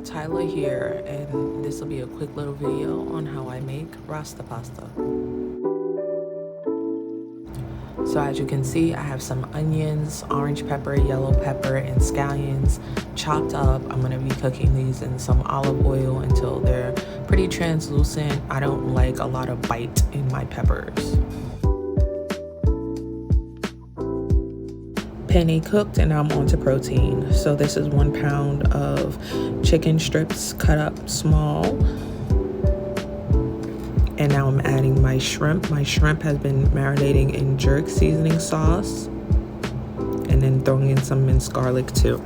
Tylah here, and this will be a quick little video on how I make Rasta pasta. So as you can see, I have some onions, orange pepper, yellow pepper, and scallions chopped up. I'm going to be cooking these in some olive oil until they're pretty translucent. I don't like a lot of bite in my peppers. Penne cooked, and I'm on to protein. So this is 1 pound of chicken strips cut up small. And now I'm adding my shrimp. My shrimp has been marinating in jerk seasoning sauce. And then throwing in some minced garlic too.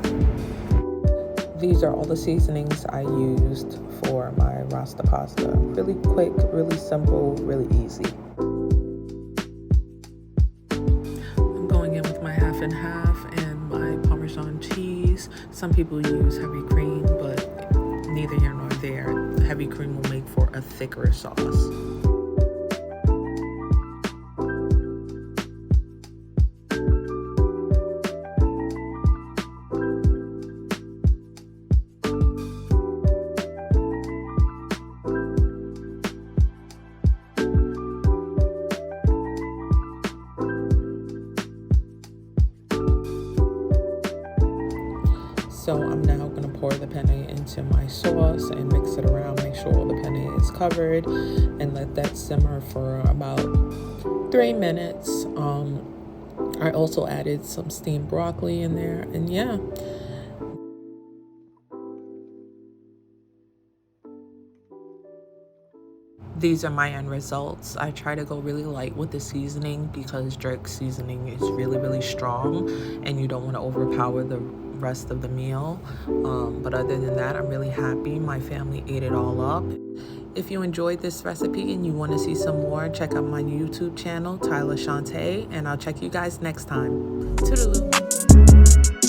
These are all the seasonings I used for my Rasta pasta. Really quick, really simple, really easy. I'm going in with my half and half and my Parmesan cheese. Some people use heavy cream, but neither here nor there. Heavy cream will make for a thicker sauce. So I'm now going to pour the penne into my sauce and mix it around, make sure all the penne is covered, and let that simmer for about 3 minutes. I also added some steamed broccoli in there, and yeah. These are my end results. I try to go really light with the seasoning because jerk seasoning is really strong and you don't want to overpower the rest of the meal. But other than that, I'm really happy. My family ate it all up. If you enjoyed this recipe and you want to see some more, check out my YouTube channel, Tylah Chante, and I'll check you guys next time. Toodaloo.